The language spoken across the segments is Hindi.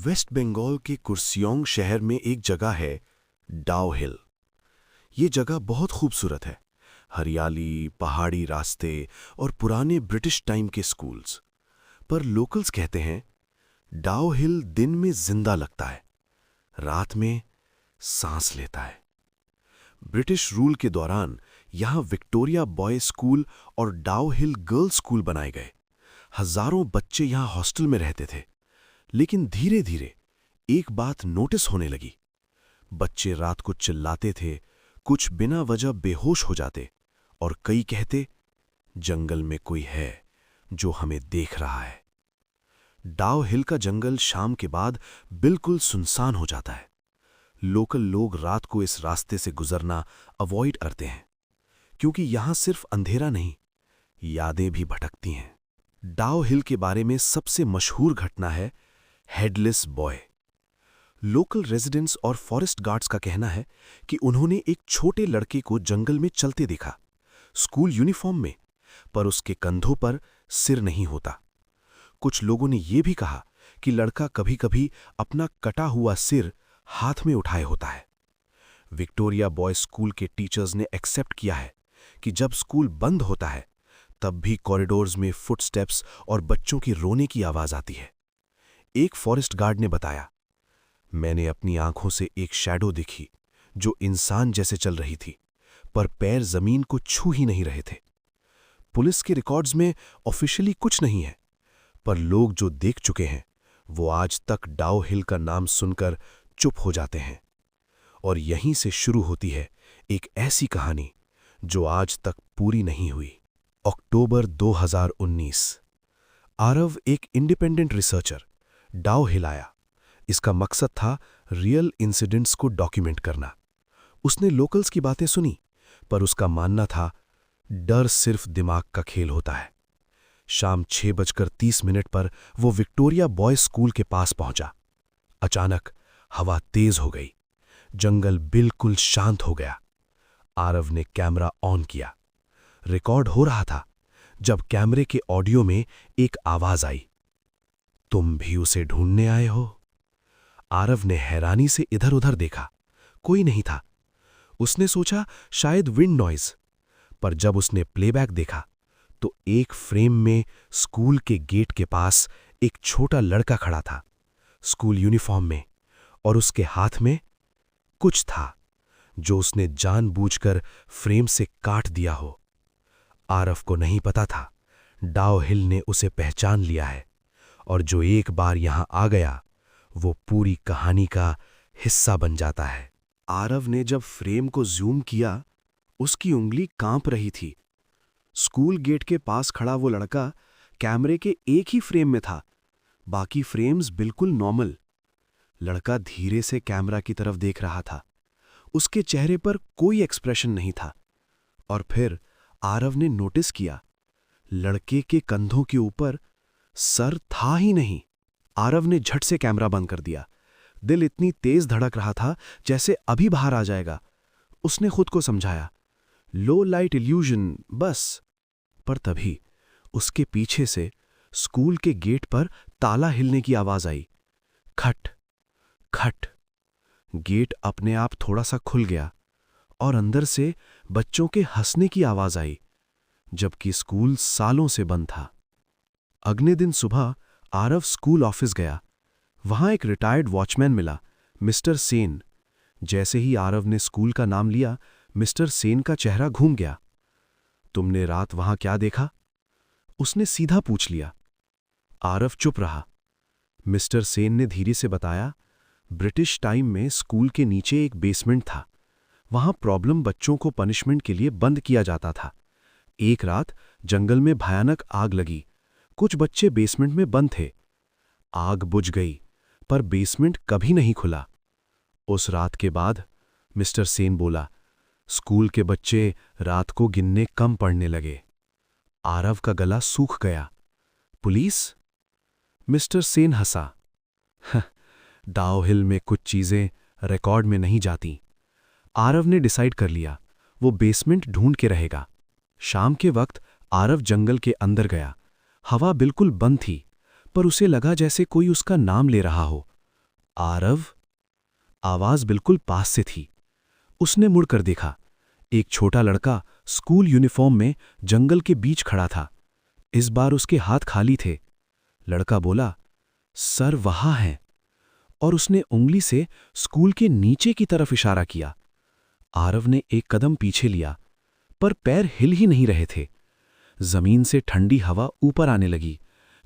वेस्ट बंगाल के कुर्सियोंग शहर में एक जगह है डाउ हिल। ये जगह बहुत खूबसूरत है। हरियाली, पहाड़ी रास्ते और पुराने ब्रिटिश टाइम के स्कूल्स। पर लोकल्स कहते हैं डाउ हिल दिन में जिंदा लगता है, रात में सांस लेता है। ब्रिटिश रूल के दौरान यहां विक्टोरिया बॉयज स्कूल और डाउ हिल गर्ल्स स्कूल बनाए गए। हजारों बच्चे यहां हॉस्टल में रहते थे। लेकिन धीरे धीरे एक बात नोटिस होने लगी। बच्चे रात को चिल्लाते थे, कुछ बिना वजह बेहोश हो जाते और कई कहते जंगल में कोई है जो हमें देख रहा है। डाउ हिल का जंगल शाम के बाद बिल्कुल सुनसान हो जाता है। लोकल लोग रात को इस रास्ते से गुजरना अवॉइड करते हैं क्योंकि यहां सिर्फ अंधेरा नहीं, यादें भी भटकती हैं। डाउ हिल के बारे में सबसे मशहूर घटना है हेडलेस बॉय। लोकल रेजिडेंट्स और फॉरेस्ट गार्ड्स का कहना है कि उन्होंने एक छोटे लड़के को जंगल में चलते देखा, स्कूल यूनिफॉर्म में, पर उसके कंधों पर सिर नहीं होता। कुछ लोगों ने यह भी कहा कि लड़का कभी-कभी अपना कटा हुआ सिर हाथ में उठाए होता है। विक्टोरिया बॉयज स्कूल के टीचर्स ने एक्सेप्ट किया है कि जब स्कूल बंद होता है तब भी कॉरिडोर्स में फुटस्टेप्स और बच्चों की रोने की आवाज आती है। एक फॉरेस्ट गार्ड ने बताया, मैंने अपनी आंखों से एक शैडो देखी जो इंसान जैसे चल रही थी, पर पैर जमीन को छू ही नहीं रहे थे। पुलिस के रिकॉर्ड्स में ऑफिशियली कुछ नहीं है, पर लोग जो देख चुके हैं वो आज तक डाउ हिल का नाम सुनकर चुप हो जाते हैं। और यहीं से शुरू होती है एक ऐसी कहानी जो आज तक पूरी नहीं हुई। अक्टूबर 2019, आरव, एक इंडिपेंडेंट रिसर्चर, डाउ हिल आया। इसका मकसद था रियल इंसिडेंट्स को डॉक्यूमेंट करना। उसने लोकल्स की बातें सुनी, पर उसका मानना था डर सिर्फ दिमाग का खेल होता है। शाम 6:30 पर वो विक्टोरिया बॉयज स्कूल के पास पहुंचा। अचानक हवा तेज हो गई, जंगल बिल्कुल शांत हो गया। आरव ने कैमरा ऑन किया। रिकॉर्ड हो रहा था जब कैमरे के ऑडियो में एक आवाज आई, तुम भी उसे ढूंढने आए हो? आरव ने हैरानी से इधर उधर देखा, कोई नहीं था। उसने सोचा शायद विंड नॉइज, पर जब उसने प्लेबैक देखा तो एक फ्रेम में स्कूल के गेट के पास एक छोटा लड़का खड़ा था, स्कूल यूनिफॉर्म में, और उसके हाथ में कुछ था जो उसने जानबूझकर फ्रेम से काट दिया हो। आरव को नहीं पता था डाउ हिल ने उसे पहचान लिया है, और जो एक बार यहां आ गया वो पूरी कहानी का हिस्सा बन जाता है। आरव ने जब फ्रेम को जूम किया, उसकी उंगली कांप रही थी। स्कूल गेट के पास खड़ा वो लड़का कैमरे के एक ही फ्रेम में था, बाकी फ्रेम्स बिल्कुल नॉर्मल। लड़का धीरे से कैमरा की तरफ देख रहा था। उसके चेहरे पर कोई एक्सप्रेशन नहीं था। और फिर आरव ने नोटिस किया, लड़के के कंधों के ऊपर सर था ही नहीं। आरव ने झट से कैमरा बंद कर दिया। दिल इतनी तेज धड़क रहा था जैसे अभी बाहर आ जाएगा। उसने खुद को समझाया, लो लाइट इल्यूजन बस। पर तभी उसके पीछे से स्कूल के गेट पर ताला हिलने की आवाज आई। खट खट। गेट अपने आप थोड़ा सा खुल गया और अंदर से बच्चों के हंसने की आवाज आई, जबकि स्कूल सालों से बंद था। अगले दिन सुबह आरव स्कूल ऑफिस गया। वहां एक रिटायर्ड वॉचमैन मिला, मिस्टर सेन। जैसे ही आरव ने स्कूल का नाम लिया, मिस्टर सेन का चेहरा घूम गया। तुमने रात वहां क्या देखा? उसने सीधा पूछ लिया। आरव चुप रहा। मिस्टर सेन ने धीरे से बताया, ब्रिटिश टाइम में स्कूल के नीचे एक बेसमेंट था। वहां प्रॉब्लम बच्चों को पनिशमेंट के लिए बंद किया जाता था। एक रात जंगल में भयानक आग लगी। कुछ बच्चे बेसमेंट में बंद थे। आग बुझ गई, पर बेसमेंट कभी नहीं खुला। उस रात के बाद, मिस्टर सेन बोला, स्कूल के बच्चे रात को गिनने कम पड़ने लगे। आरव का गला सूख गया। पुलिस? मिस्टर सेन हंसा। डाउ हिल में कुछ चीजें रिकॉर्ड में नहीं जाती। आरव ने डिसाइड कर लिया, वो बेसमेंट ढूंढ के रहेगा। शाम के वक्त आरव जंगल के अंदर गया। हवा बिल्कुल बंद थी, पर उसे लगा जैसे कोई उसका नाम ले रहा हो। आरव? आवाज बिल्कुल पास से थी। उसने मुड़कर देखा। एक छोटा लड़का स्कूल यूनिफॉर्म में जंगल के बीच खड़ा था। इस बार उसके हाथ खाली थे। लड़का बोला, सर वहां हैं, और उसने उंगली से स्कूल के नीचे की तरफ इशारा किया। आरव ने एक कदम पीछे लिया, पर पैर हिल ही नहीं रहे थे। जमीन से ठंडी हवा ऊपर आने लगी,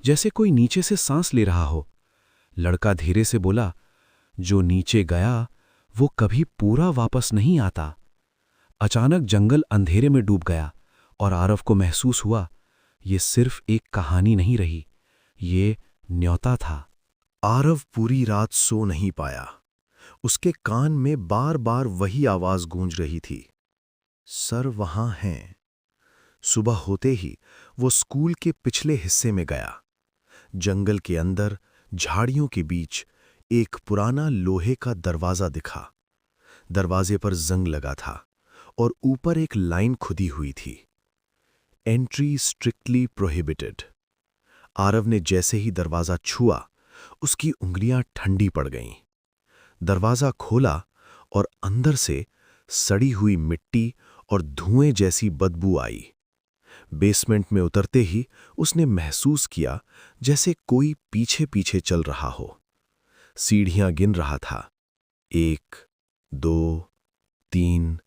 जैसे कोई नीचे से सांस ले रहा हो। लड़का धीरे से बोला, जो नीचे गया वो कभी पूरा वापस नहीं आता। अचानक जंगल अंधेरे में डूब गया और आरव को महसूस हुआ, ये सिर्फ एक कहानी नहीं रही, ये न्योता था। आरव पूरी रात सो नहीं पाया। उसके कान में बार बार वही आवाज गूंज रही थी, सर वहां हैं। सुबह होते ही वो स्कूल के पिछले हिस्से में गया। जंगल के अंदर झाड़ियों के बीच एक पुराना लोहे का दरवाजा दिखा। दरवाजे पर जंग लगा था और ऊपर एक लाइन खुदी हुई थी, एंट्री स्ट्रिक्टली प्रोहिबिटेड। आरव ने जैसे ही दरवाजा छुआ, उसकी उंगलियां ठंडी पड़ गईं। दरवाजा खोला और अंदर से सड़ी हुई मिट्टी और धुएं जैसी बदबू आई। बेसमेंट में उतरते ही उसने महसूस किया जैसे कोई पीछे पीछे चल रहा हो। सीढ़ियां गिन रहा था, 1, 2, 3,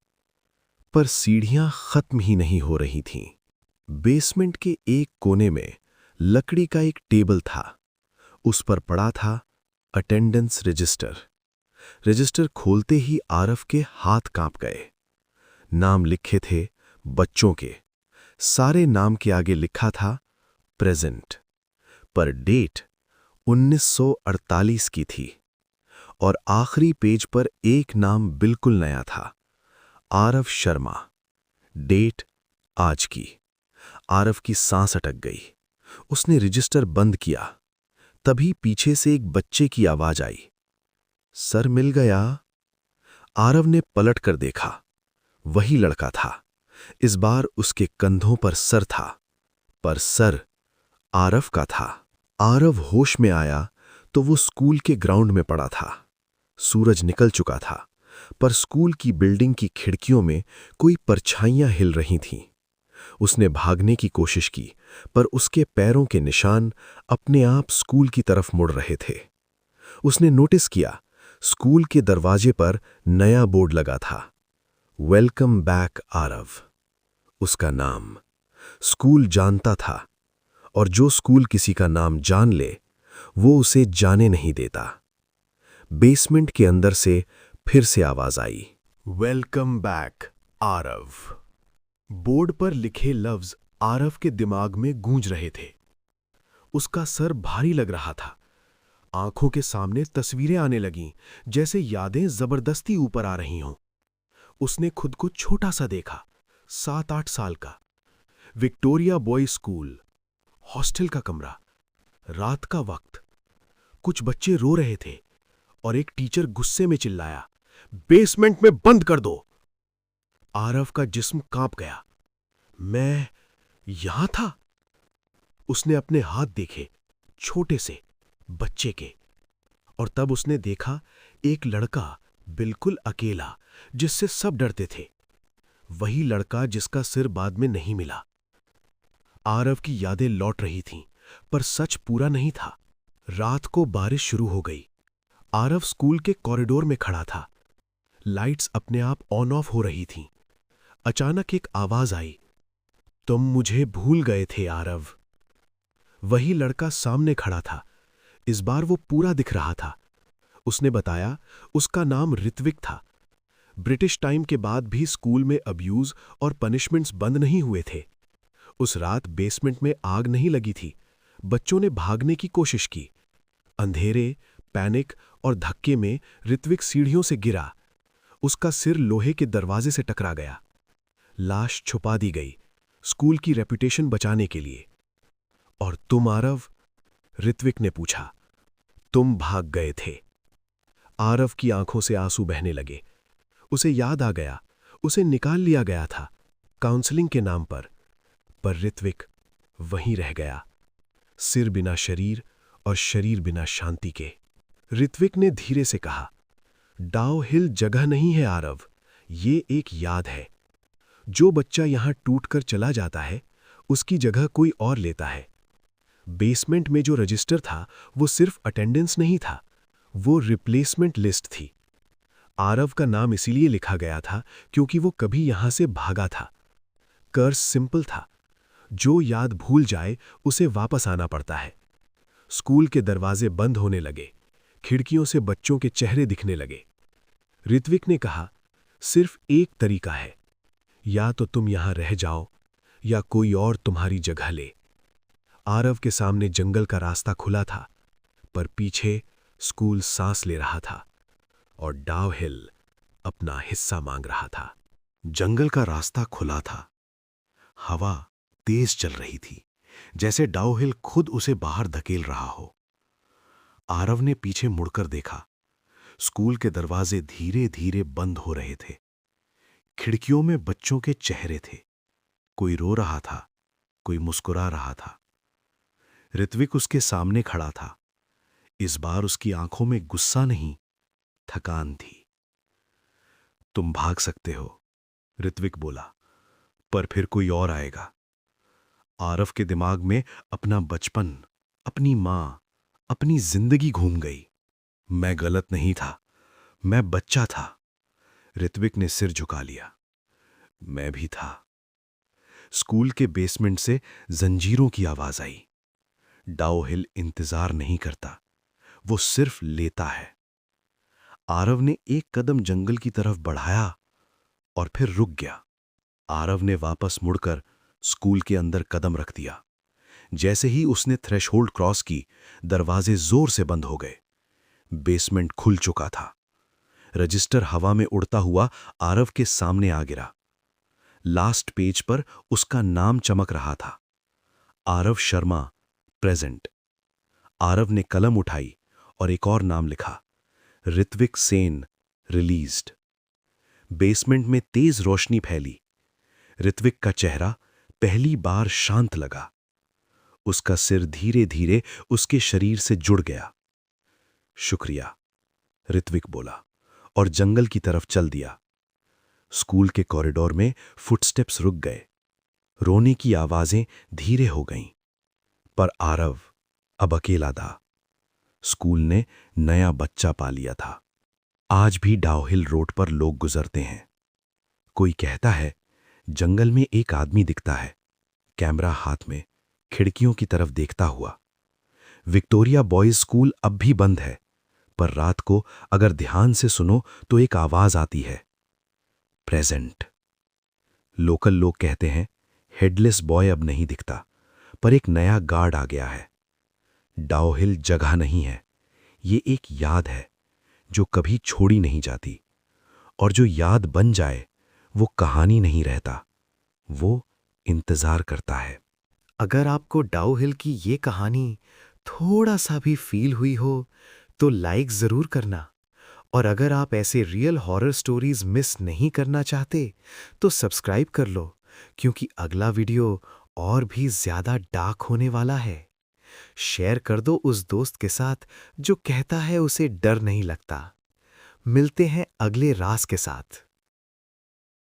पर सीढ़ियां खत्म ही नहीं हो रही थीं। बेसमेंट के एक कोने में लकड़ी का एक टेबल था। उस पर पड़ा था अटेंडेंस रजिस्टर। रजिस्टर खोलते ही आरव के हाथ कांप गए। नाम लिखे थे बच्चों के। सारे नाम के आगे लिखा था प्रेजेंट, पर डेट 1948 की थी और आखिरी पेज पर एक नाम बिल्कुल नया था, आरव शर्मा। डेट आज की। आरव की सांस अटक गई। उसने रजिस्टर बंद किया। तभी पीछे से एक बच्चे की आवाज आई, सर मिल गया। आरव ने पलट कर देखा। वही लड़का था। इस बार उसके कंधों पर सर था, पर सर आरव का था। आरव होश में आया तो वो स्कूल के ग्राउंड में पड़ा था। सूरज निकल चुका था, पर स्कूल की बिल्डिंग की खिड़कियों में कोई परछाइयां हिल रही थीं। उसने भागने की कोशिश की, पर उसके पैरों के निशान अपने आप स्कूल की तरफ मुड़ रहे थे। उसने नोटिस किया, स्कूल के दरवाजे पर नया बोर्ड लगा था, वेलकम बैक आरव। उसका नाम। स्कूल जानता था, और जो स्कूल किसी का नाम जान ले, वो उसे जाने नहीं देता। बेसमेंट के अंदर से फिर से आवाज आई, वेलकम बैक आरव। बोर्ड पर लिखे लफ्ज आरव के दिमाग में गूंज रहे थे। उसका सर भारी लग रहा था। आंखों के सामने तस्वीरें आने लगीं, जैसे यादें जबरदस्ती ऊपर आ रही हों। उसने खुद को छोटा सा देखा, 7-8 साल का। विक्टोरिया बॉयज स्कूल, हॉस्टल का कमरा, रात का वक्त। कुछ बच्चे रो रहे थे और एक टीचर गुस्से में चिल्लाया, बेसमेंट में बंद कर दो। आरव का जिस्म कांप गया। मैं यहां था? उसने अपने हाथ देखे, छोटे से बच्चे के, और तब उसने देखा एक लड़का बिल्कुल अकेला, जिससे सब डरते थे। वही लड़का जिसका सिर बाद में नहीं मिला। आरव की यादें लौट रही थीं, पर सच पूरा नहीं था। रात को बारिश शुरू हो गई। आरव स्कूल के कॉरिडोर में खड़ा था। लाइट्स अपने आप ऑन ऑफ हो रही थीं। अचानक एक आवाज आई, तुम मुझे भूल गए थे आरव। वही लड़का सामने खड़ा था। इस बार वो पूरा दिख रहा था। उसने बताया उसका नाम ऋत्विक था। ब्रिटिश टाइम के बाद भी स्कूल में अब्यूज और पनिशमेंट्स बंद नहीं हुए थे। उस रात बेसमेंट में आग नहीं लगी थी। बच्चों ने भागने की कोशिश की। अंधेरे, पैनिक और धक्के में ऋत्विक सीढ़ियों से गिरा। उसका सिर लोहे के दरवाजे से टकरा गया। लाश छुपा दी गई, स्कूल की रेपुटेशन बचाने के लिए। और तुम आरव? ऋत्विक ने पूछा। तुम भाग गए थे। आरव की आंखों से आंसू बहने लगे। उसे याद आ गया, उसे निकाल लिया गया था काउंसलिंग के नाम पर ऋत्विक वहीं रह गया, सिर बिना शरीर और शरीर बिना शांति के। ऋत्विक ने धीरे से कहा, डाउ हिल जगह नहीं है आरव, ये एक याद है। जो बच्चा यहां टूटकर चला जाता है, उसकी जगह कोई और लेता है। बेसमेंट में जो रजिस्टर था वो सिर्फ अटेंडेंस नहीं था, वो रिप्लेसमेंट लिस्ट थी। आरव का नाम इसीलिए लिखा गया था क्योंकि वो कभी यहां से भागा था। कर्स सिंपल था, जो याद भूल जाए उसे वापस आना पड़ता है। स्कूल के दरवाजे बंद होने लगे, खिड़कियों से बच्चों के चेहरे दिखने लगे। ऋत्विक ने कहा, सिर्फ एक तरीका है, या तो तुम यहां रह जाओ या कोई और तुम्हारी जगह ले। आरव के सामने जंगल का रास्ता खुला था, पर पीछे स्कूल सांस ले रहा था और डाउ हिल अपना हिस्सा मांग रहा था। जंगल का रास्ता खुला था। हवा तेज चल रही थी, जैसे डाउ हिल खुद उसे बाहर धकेल रहा हो। आरव ने पीछे मुड़कर देखा। स्कूल के दरवाजे धीरे धीरे बंद हो रहे थे। खिड़कियों में बच्चों के चेहरे थे। कोई रो रहा था, कोई मुस्कुरा रहा था। ऋत्विक उसके सामने खड़ा था। इस बार उसकी आंखों में गुस्सा नहीं, थकान थी। तुम भाग सकते हो, ऋत्विक बोला, पर फिर कोई और आएगा। आरव के दिमाग में अपना बचपन, अपनी मां, अपनी जिंदगी घूम गई। मैं गलत नहीं था, मैं बच्चा था। ऋत्विक ने सिर झुका लिया। मैं भी था। स्कूल के बेसमेंट से जंजीरों की आवाज आई। डाउ हिल इंतजार नहीं करता, वो सिर्फ लेता है। आरव ने एक कदम जंगल की तरफ बढ़ाया और फिर रुक गया। आरव ने वापस मुड़कर स्कूल के अंदर कदम रख दिया। जैसे ही उसने थ्रेशहोल्ड क्रॉस की, दरवाजे जोर से बंद हो गए। बेसमेंट खुल चुका था। रजिस्टर हवा में उड़ता हुआ आरव के सामने आ गिरा। लास्ट पेज पर उसका नाम चमक रहा था, आरव शर्मा, प्रेजेंट। आरव ने कलम उठाई और एक और नाम लिखा, ऋत्विक सेन, रिलीज्ड। बेसमेंट में तेज रोशनी फैली। ऋत्विक का चेहरा पहली बार शांत लगा। उसका सिर धीरे धीरे उसके शरीर से जुड़ गया। शुक्रिया, ऋत्विक बोला और जंगल की तरफ चल दिया। स्कूल के कॉरिडोर में फुटस्टेप्स रुक गए। रोने की आवाजें धीरे हो गईं। पर आरव अब अकेला था। स्कूल ने नया बच्चा पा लिया था। आज भी डाउ हिल रोड पर लोग गुजरते हैं। कोई कहता है, जंगल में एक आदमी दिखता है, कैमरा हाथ में, खिड़कियों की तरफ देखता हुआ। विक्टोरिया बॉयज स्कूल अब भी बंद है, पर रात को अगर ध्यान से सुनो तो एक आवाज आती है, प्रेजेंट। लोकल लोग कहते हैं, हेडलेस बॉय अब नहीं दिखता, पर एक नया गार्ड आ गया है। डाउ हिल जगह नहीं है, ये एक याद है जो कभी छोड़ी नहीं जाती। और जो याद बन जाए वो कहानी नहीं रहता, वो इंतजार करता है। अगर आपको डाउ हिल की ये कहानी थोड़ा सा भी फील हुई हो तो लाइक ज़रूर करना। और अगर आप ऐसे रियल हॉरर स्टोरीज मिस नहीं करना चाहते तो सब्सक्राइब कर लो, क्योंकि अगला वीडियो और भी ज़्यादा डार्क होने वाला है। शेयर कर दो उस दोस्त के साथ जो कहता है उसे डर नहीं लगता। मिलते हैं अगले राज के साथ।